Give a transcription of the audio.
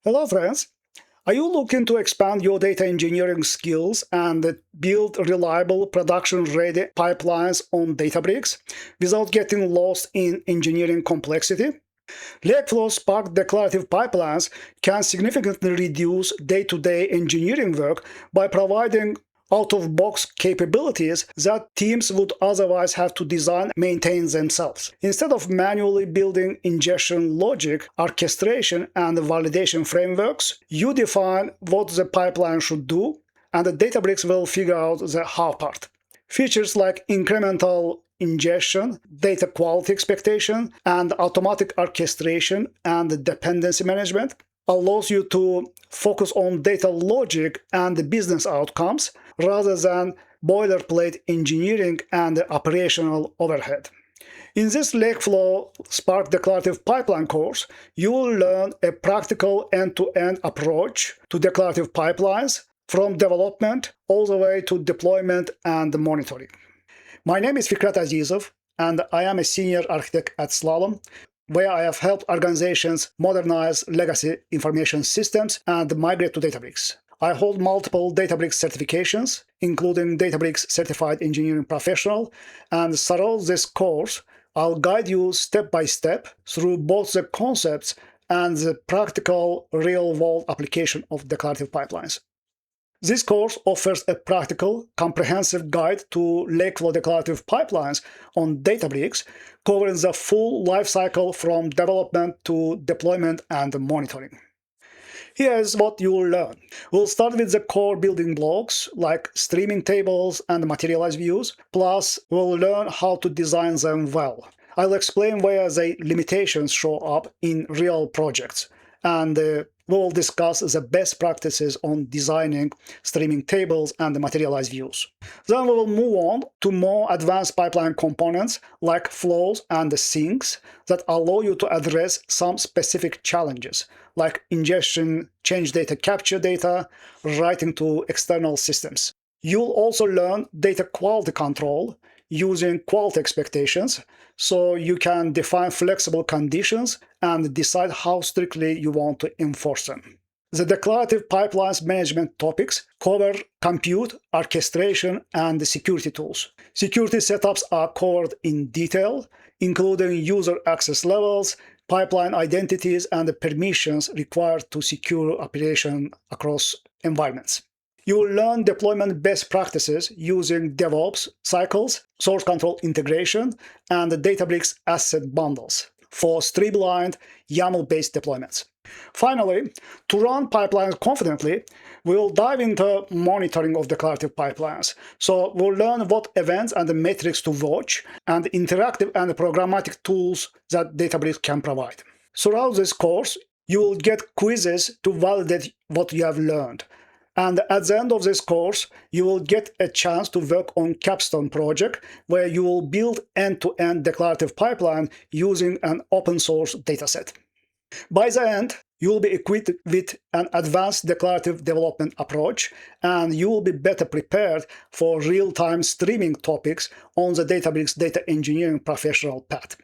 Hello, friends. Are you looking to expand your data engineering skills and build reliable production-ready pipelines on Databricks without getting lost in engineering complexity? Lakeflow Spark Declarative Pipelines can significantly reduce day-to-day engineering work by providing out-of-box capabilities that teams would otherwise have to design and maintain themselves. Instead of manually building ingestion logic, orchestration, and validation frameworks, you define what the pipeline should do, and the Databricks will figure out the how part. Features like incremental ingestion, data quality expectation, and automatic orchestration and dependency management allows you to focus on data logic and the business outcomes rather than boilerplate engineering and operational overhead. In this Lakeflow Spark Declarative Pipeline course, you will learn a practical end-to-end approach to declarative pipelines from development all the way to deployment and monitoring. My name is Fikret Azizov, and I am a senior architect at Slalom, where I have helped organizations modernize legacy information systems and migrate to Databricks. I hold multiple Databricks certifications, including Databricks Certified Engineering Professional, and throughout this course, I'll guide you step by step through both the concepts and the practical real-world application of declarative pipelines. This course offers a practical, comprehensive guide to Lakeflow declarative pipelines on Databricks, covering the full lifecycle from development to deployment and monitoring. Here's what you will learn. We'll start with the core building blocks like streaming tables and materialized views, plus we'll learn how to design them well. I'll explain where the limitations show up in real projects, and we'll discuss the best practices on designing streaming tables and materialized views. Then we will move on to more advanced pipeline components like flows and sinks that allow you to address some specific challenges like ingestion, change data, capture data, writing to external systems. You'll also learn data quality control using quality expectations, so you can define flexible conditions and decide how strictly you want to enforce them. The declarative pipelines management topics cover compute, orchestration, and security tools. Security setups are covered in detail, including user access levels, pipeline identities, and the permissions required to secure operation across environments. You will learn deployment best practices using DevOps cycles, source control integration, and the Databricks asset bundles for streamlined YAML-based deployments. Finally, to run pipelines confidently, we'll dive into monitoring of declarative pipelines. So we'll learn what events and the metrics to watch and interactive and programmatic tools that Databricks can provide. Throughout this course, you will get quizzes to validate what you have learned. And at the end of this course, you will get a chance to work on capstone project where you will build end-to-end declarative pipeline using an open source dataset. By the end, you will be equipped with an advanced declarative development approach, and you will be better prepared for real-time streaming topics on the Databricks data engineering professional path.